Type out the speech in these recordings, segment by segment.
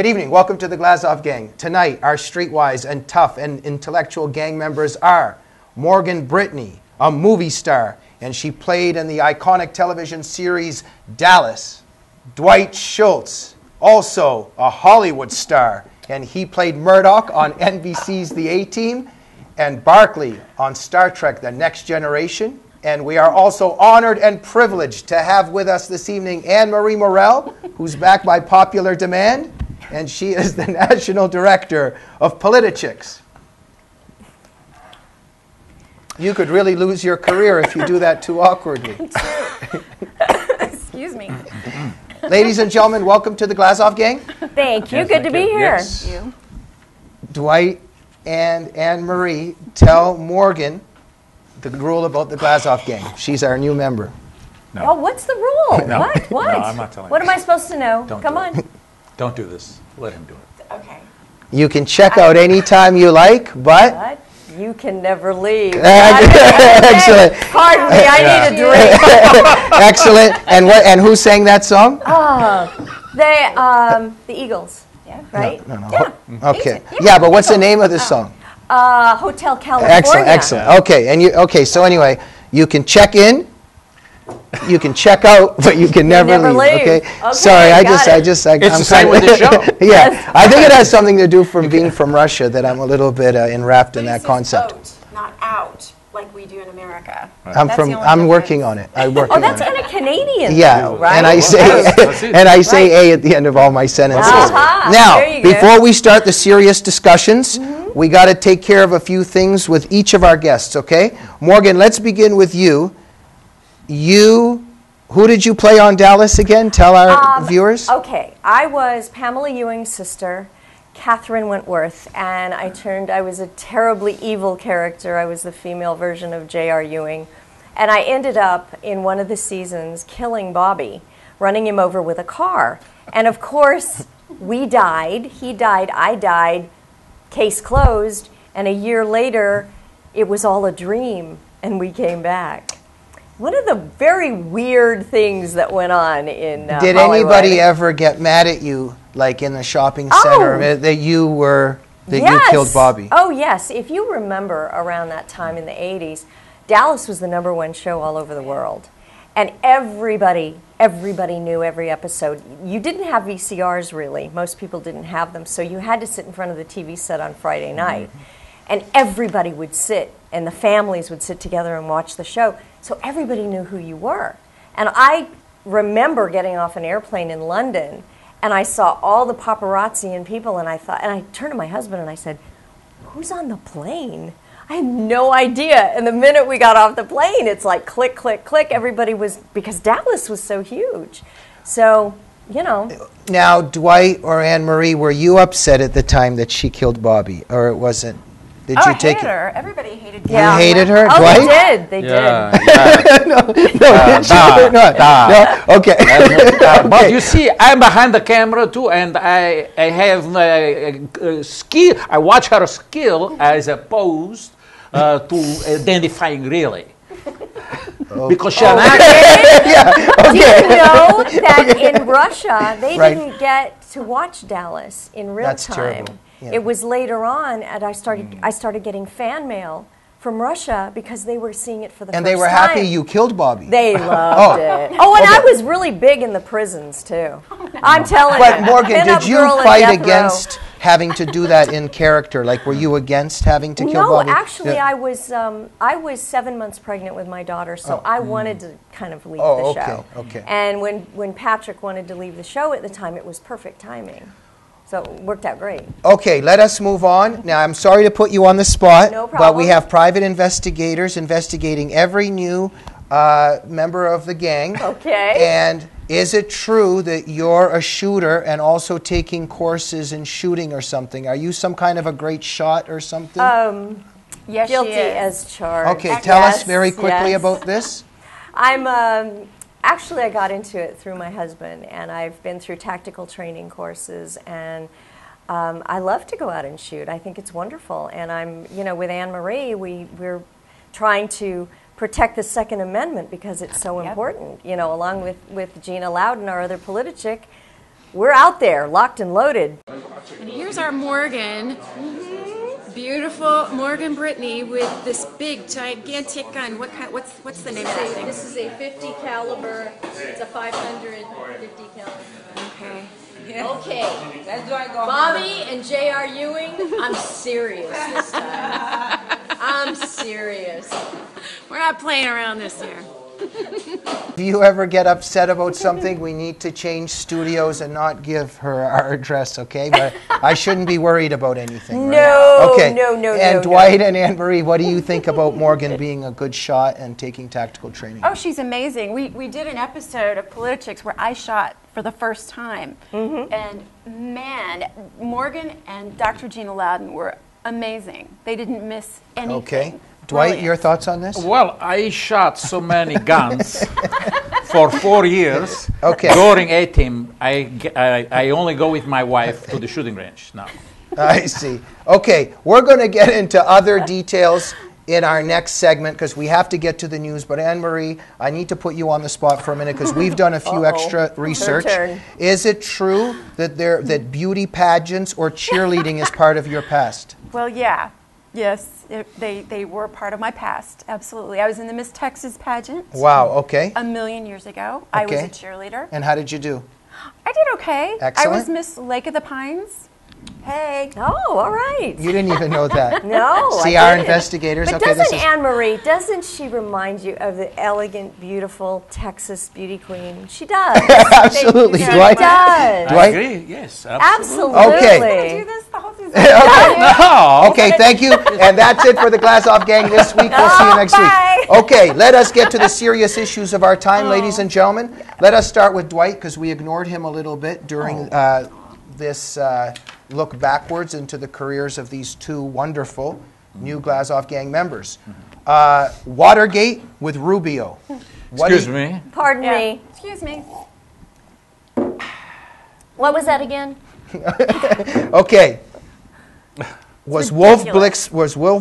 Good evening. Welcome to the Glazov Gang. Tonight, our streetwise and tough and intellectual gang members are Morgan Brittany, a movie star, and she played in the iconic television series Dallas. Dwight Schultz, also a Hollywood star, and he played Murdoch on NBC's The A-Team, and Barkley on Star Trek The Next Generation. And we are also honored and privileged to have with us this evening Anne-Marie Murrell, who's back by popular demand, and she is the National Director of Politichicks. You could really lose your career if you do that too awkwardly. Excuse me. Ladies and gentlemen, welcome to the Glazov Gang. Thank you. Yes, Good to be here. Yes. Thank you. Dwight and Anne-Marie, tell Morgan the rule about the Glazov Gang. She's our new member. No. Oh, what's the rule? No. What? No, I'm not telling What you. am I supposed to know? Don't Come do on. it. Don't do this. Let him do it. Okay. You can check out anytime you like, but... But you can never leave. Excellent. Pardon me, I need a drink. Excellent. And who sang that song? The Eagles. Yeah. Right? No. Yeah. Okay. Yeah, but what's the name of the song? Hotel California. Excellent. Okay. So anyway, you can check in, you can check out, but you can never leave. Okay. Sorry, I'm It's the same with the show. Yeah, Yes. I think it has something to do from being from Russia that I'm a little bit enwrapped in that concept. Out, not out, like we do in America. I'm working on it. Oh, that's kind of Canadian. Yeah, though, right? and I say A at the end of all my sentences. There Now, you go. before we start the serious discussions, we got to take care of a few things with each of our guests, okay? Morgan, let's begin with you. Who did you play on Dallas again? Tell our viewers. Okay, I was Pamela Ewing's sister, Katherine Wentworth, and I was a terribly evil character. I was the female version of J.R. Ewing, and I ended up in one of the seasons killing Bobby, running him over with a car. And of course, we died, he died, I died, case closed, and a year later, it was all a dream, and we came back. One of the very weird things that went on in Did Hollywood. anybody ever get mad at you, like in the shopping center, that you killed Bobby? Oh, yes. If you remember around that time in the 80s, Dallas was the #1 show all over the world. And everybody knew every episode. You didn't have VCRs, really. Most people didn't have them. So you had to sit in front of the TV set on Friday night. And everybody would sit, and the families would sit together and watch the show. So everybody knew who you were. And I remember getting off an airplane in London, and I saw all the paparazzi and people, and I turned to my husband and I said, "Who's on the plane?" I had no idea. And the minute we got off the plane, it's like click, click, click. Everybody was, because Dallas was so huge. So, you know. Now, Dwight or Anne-Marie, were you upset at the time that she killed Bobby, or it wasn't? Did you take hated it? her. Everybody hated her. You hated her, Oh, Dwight? they did. Okay. But you see, I'm behind the camera too, and I have skill. I watch her skill as opposed to identifying really. Because she's an actor. Do you know that in Russia, they didn't get to watch Dallas in real That's time? terrible. Yeah. It was later on, and I started getting fan mail from Russia because they were seeing it for the first time. And they were happy you killed Bobby. They loved it. Oh, and I was really big in the prisons, too. I'm telling you. But Morgan, Pin-up did you girl in fight death row. against having to do that in character? Like, were you against having to kill Bobby? No, actually, Yeah. I was 7 months pregnant with my daughter, so I wanted to kind of leave the show. Okay. And when Patrick wanted to leave the show at the time, it was perfect timing. So it worked out great. Okay, let us move on. Now, I'm sorry to put you on the spot, No but problem. we have private investigators investigating every new member of the gang. Okay. And is it true that you're a shooter and also taking courses in shooting or something? Are you some kind of a great shot or something? Yes, Guilty she is. as charged. Okay, tell us Yes, very quickly yes. about this. Actually, I got into it through my husband, and I've been through tactical training courses, and I love to go out and shoot. I think it's wonderful, and with Anne-Marie, we're trying to protect the Second Amendment because it's so important. Along with Gina Loudon, our other politichick, we're out there, locked and loaded. And here's our Morgan. Beautiful Morgan Brittany with this big, gigantic gun. What's the name of that thing? This is a 50 caliber. It's a 550 caliber. Okay. Okay. Bobby and J.R. Ewing, I'm serious this time. I'm serious. We're not playing around this year. If you ever get upset about something, we need to change studios and not give her our address, okay? But I shouldn't be worried about anything, right? No, okay. no. And Dwight and Anne-Marie, what do you think about Morgan being a good shot and taking tactical training? Oh, she's amazing. We did an episode of Politichicks where I shot for the first time. And man, Morgan and Dr. Gina Loudon were amazing. They didn't miss anything. Okay. Dwight, Brilliant. your thoughts on this? Well, I shot so many guns for 4 years. Okay. During A-team, I only go with my wife to the shooting range now. I see. Okay, we're going to get into other details in our next segment because we have to get to the news. But Anne-Marie, I need to put you on the spot for a minute because we've done a few extra research. turn. Is it true that beauty pageants or cheerleading is part of your past? Well, yeah. Yes, they were part of my past. Absolutely. I was in the Miss Texas pageant. Wow, okay. A million years ago. I was Okay. a cheerleader. And how did you do? I did okay. Excellent. I was Miss Lake of the Pines. Hey. Oh, all right. You didn't even know that. No, See, I our didn't. investigators. But Okay, this doesn't is Anne-Marie, doesn't she remind you of the elegant, beautiful Texas beauty queen? She does. absolutely. She Dwight? does. Dwight? I agree, yes, absolutely. Absolutely. Okay. Do this the whole season. No. Okay, thank you. And that's it for the Glazov gang this week. We'll see you next bye. week. Okay, let us get to the serious issues of our time, ladies and gentlemen. Let us start with Dwight because we ignored him a little bit during this look backwards into the careers of these two wonderful new Glazov gang members. Watergate with Rubio. Excuse me. Pardon Yeah. me. Excuse me. What was that again? Okay. Was Wolf ridiculous.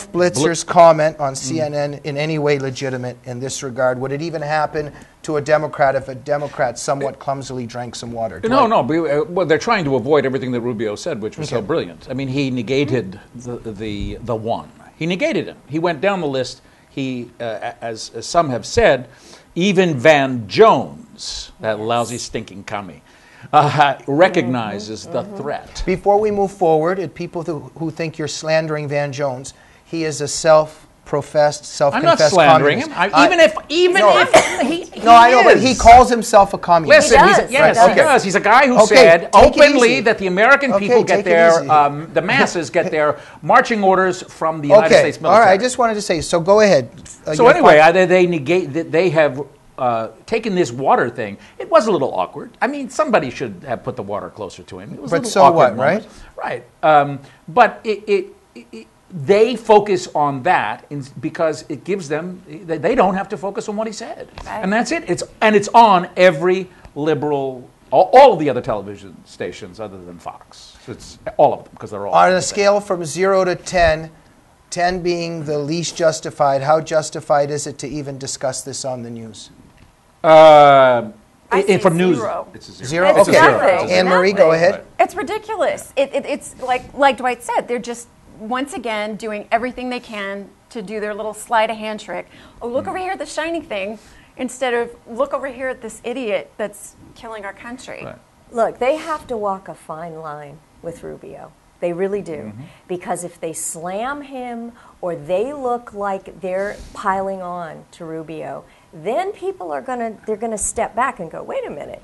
Blitzer's comment on CNN in any way legitimate in this regard? Would it even happen to a Democrat if a Democrat somewhat clumsily drank some water? No. Well, they're trying to avoid everything that Rubio said, which was so brilliant. I mean, he negated the one. He negated him. He went down the list. He, as some have said, even Van Jones, that lousy, stinking commie, recognizes the threat. Before we move forward, at people who think you're slandering Van Jones, he is a self-professed, I'm not self-confessed slandering him. communist. Even No. if he No, I know, but he is. calls himself a communist. Listen, He does. yes, Right, he okay. does. He's a guy who Okay, said take it openly easy. that the American Okay, people get take it their, easy. the masses get their marching orders from the United Okay, States all military. right, I just wanted to say, so go ahead. So Your anyway, point. they negate that they have taken this water thing. It was a little awkward. I mean, somebody should have put the water closer to him. It was a But little so awkward what, moment. Right. But they focus on that because it gives them. They don't have to focus on what he said, and that's it. It's on every liberal. All of the other television stations other than Fox. It's all of them because they're all On a scale from 0 to 10, 10 being the least justified, how justified is it to even discuss this on the news? say for news, zero. it's a zero. Zero? It's Okay. nothing. Anne-Marie, go ahead. It's ridiculous. It's like Dwight said, they're just once again doing everything they can to do their little sleight of hand trick. Oh, look over here at the shiny thing instead of look over here at this idiot that's killing our country. Right. Look, they have to walk a fine line with Rubio. They really do. Because if they slam him or they look like they're piling on to Rubio, then people are they're gonna step back and go, wait a minute,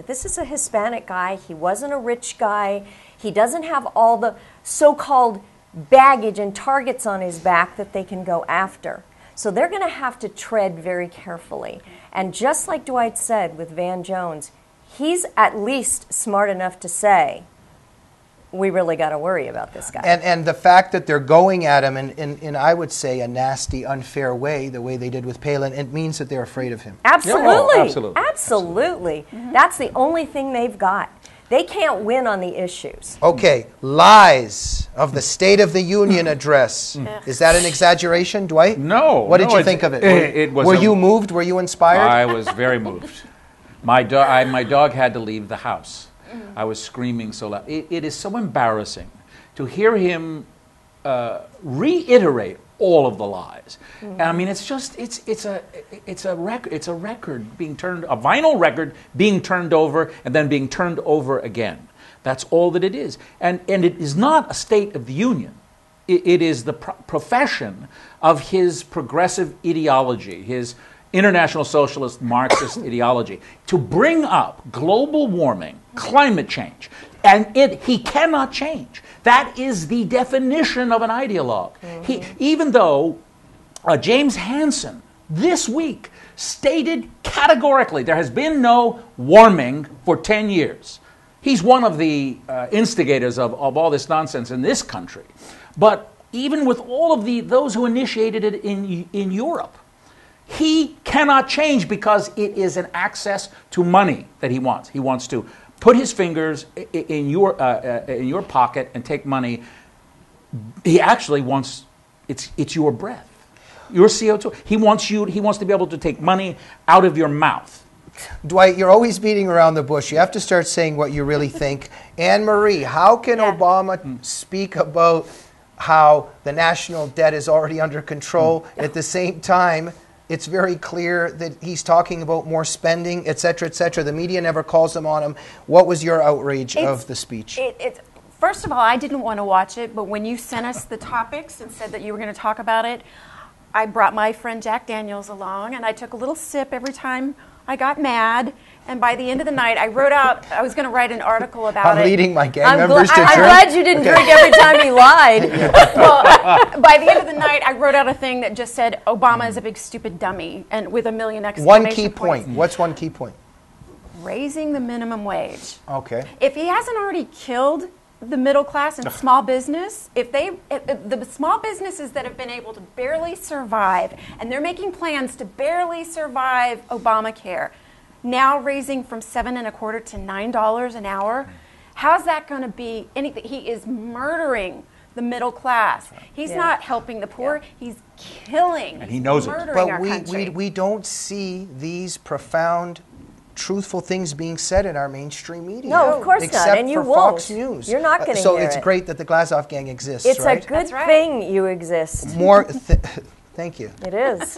this is a Hispanic guy, he wasn't a rich guy, he doesn't have all the so-called baggage and targets on his back that they can go after. So they're gonna have to tread very carefully. And just like Dwight said with Van Jones, he's at least smart enough to say, we really got to worry about this guy. And the fact that they're going at him in I would say, a nasty, unfair way, the way they did with Palin, it means that they're afraid of him. Absolutely. Yeah, oh, absolutely. Absolutely. That's the only thing they've got. They can't win on the issues. Okay, lies of the State of the Union address. Is that an exaggeration, Dwight? No. What did no, you think of it? It was Were you moved? Were you inspired? I was very moved. My dog had to leave the house. I was screaming so loud. It is so embarrassing to hear him reiterate all of the lies. I mean, it's just it's a record being turned, a vinyl record being turned over and then being turned over again. That's all that it is, and it is not a State of the Union. It is the profession of his progressive ideology, his international socialist Marxist ideology, to bring up global warming, climate change, and he cannot change. That is the definition of an ideologue. Even though James Hansen this week stated categorically there has been no warming for 10 years. He's one of the instigators of all this nonsense in this country. But even with all of those who initiated it in Europe, he cannot change because it is an access to money that he wants. He wants to put his fingers in your pocket and take money. He actually wants it's your breath, your CO2. He wants to be able to take money out of your mouth. Dwight, you're always beating around the bush. You have to start saying what you really think. Anne-Marie, how can Obama speak about how the national debt is already under control? At the same time, it's very clear that he's talking about more spending, et cetera, et cetera. The media never calls them on him. What was your outrage of the speech? First of all, I didn't want to watch it, but when you sent us the topics and said that you were going to talk about it, I brought my friend Jack Daniels along, and I took a little sip every time I got mad. And by the end of the night, I was going to write an article about it. I'm leading my gang members to drink. I'm glad you didn't drink every time he lied. Well, by the end of the night, I wrote out a thing that just said, Obama is a big stupid dummy, and with a million exclamation points. One key point. What's one key point? Raising the minimum wage. Okay. If he hasn't already killed the middle class and small business, if the small businesses that have been able to barely survive, and they're making plans to barely survive Obamacare, now raising from $7.25 to $9 an hour, how's that going to be anything? He is murdering the middle class. He's not helping the poor. He's killing. And he knows murdering it. Our country. We don't see these profound, truthful things being said in our mainstream media. No, of course except not. And you for won't. Fox News. You're not going to So hear it's it. great that the Glazov gang exists, It's right? a good thing you exist. More. Thank you. It is.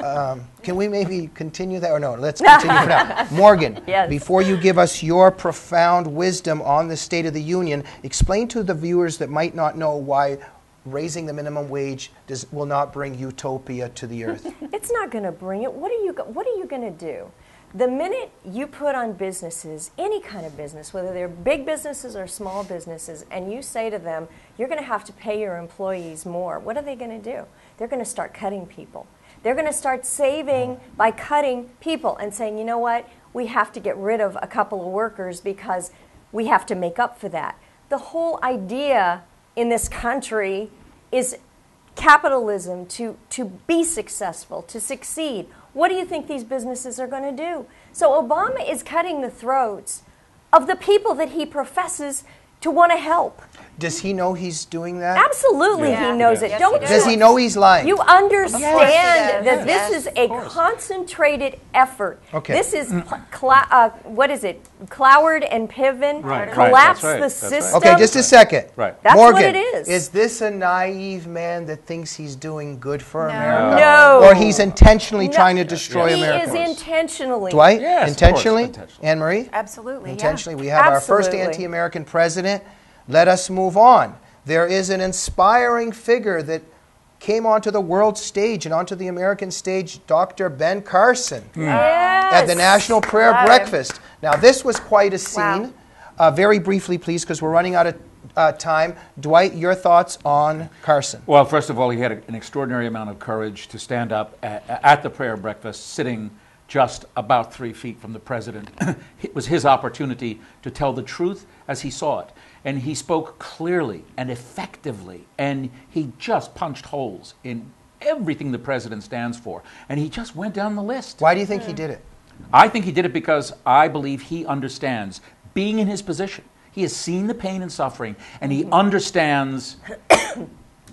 Can we maybe continue that? Or no, let's continue for now. Morgan, Yes. before you give us your profound wisdom on the State of the Union, explain to the viewers that might not know why raising the minimum wage will not bring utopia to the earth. It's not going to bring it. What are you going to do? The minute you put on businesses, any kind of business, whether they're big businesses or small businesses, and you say to them, you're going to have to pay your employees more, what are they going to do? They're going to start cutting people. They're going to start saving by cutting people and saying, you know what, we have to get rid of a couple of workers because we have to make up for that. The whole idea in this country is capitalism to be successful, to succeed. What do you think these businesses are going to do? So Obama is cutting the throats of the people that he professes to want to help. Does he know he's doing that? Absolutely, he knows it. Yes, Don't he Does he know he's lying? You understand that Yes, this is a concentrated effort. Okay. This is what is it? Cloward and Piven That's collapse right. the That's right. system. Okay, just a second. Right. That's Morgan, what it is. this a naive man that thinks he's doing good for America? No. Or he's intentionally trying to destroy he America? is intentionally. Dwight? Yes, of intentionally? course, intentionally. Anne-Marie? Absolutely, Intentionally. We have our first Absolutely. anti-American president. Let us move on. There is an inspiring figure that came onto the world stage and onto the American stage, Dr. Ben Carson, Yes. at the National Prayer Love him. Breakfast. Now, this was quite a scene. Wow. Very briefly, please, because we're running out of time. Dwight, your thoughts on Carson? Well, first of all, he had an extraordinary amount of courage to stand up at the prayer breakfast, sitting just about 3 feet from the president. It was his opportunity to tell the truth as he saw it. And he spoke clearly and effectively, and he just punched holes in everything the president stands for. And he just went down the list. Why do you think he did it? I think he did it because I believe he understands, being in his position, he has seen the pain and suffering, and he understands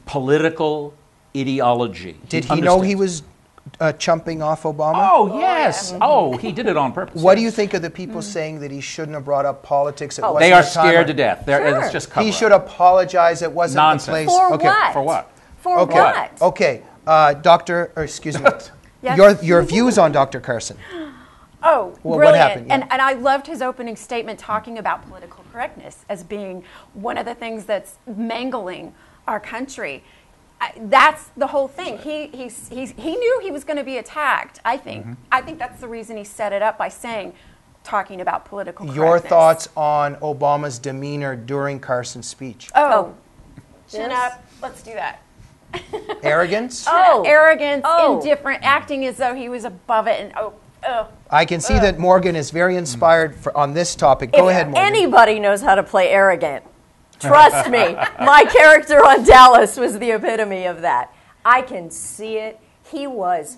political ideology. Did he know he was chumping off Obama? Oh, yes. Oh, he did it on purpose. What do you think of the people saying that he shouldn't have brought up politics? It wasn't They are the time scared to or- death. It's just cover He up. should apologize. It wasn't Nonsense. the place. For okay. what? For what? For Okay. what? Okay. Doctor, or excuse me. Yes. Your views on Dr. Carson. Oh, Well, what brilliant. happened? Yeah. And I loved his opening statement talking about political correctness as being one of the things that's mangling our country. That's the whole thing. He knew he was going to be attacked, I think. I think that's the reason he set it up by talking about political correctness. Your thoughts on Obama's demeanor during Carson's speech? Oh, chin Yes. up. Let's do that. Arrogance? Oh. Arrogance, Oh. indifferent, acting as though he was above it, and I can see that Morgan is very inspired on this topic. Go If ahead, Morgan. anybody knows how to play arrogant, trust me, my character on Dallas was the epitome of that. I can see it. He was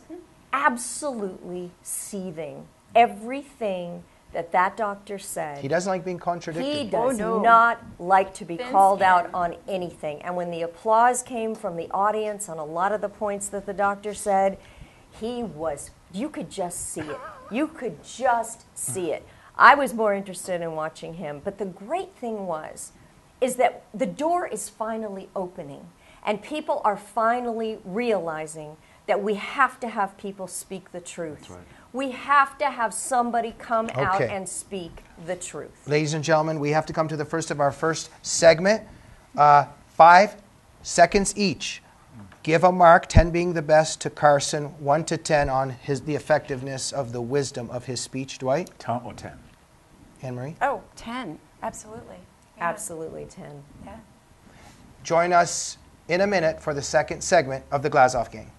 absolutely seething. Everything that doctor said. He doesn't like being contradicted. He does no. not like to be Thin called skin. out on anything. And when the applause came from the audience on a lot of the points that the doctor said, you could just see it. You could just see it. I was more interested in watching him. But the great thing is that the door is finally opening. And people are finally realizing that we have to have people speak the truth. That's right. We have to have somebody come out Okay. and speak the truth. Ladies and gentlemen, we have to come to the first of our first segment. 5 seconds each. Give a mark, 10 being the best, to Carson, 1 to 10 on the effectiveness of the wisdom of his speech. Dwight? 10. Anne-Marie? 10. Absolutely. Yeah. Absolutely 10. Yeah. Join us in a minute for the second segment of the Glazov Gang.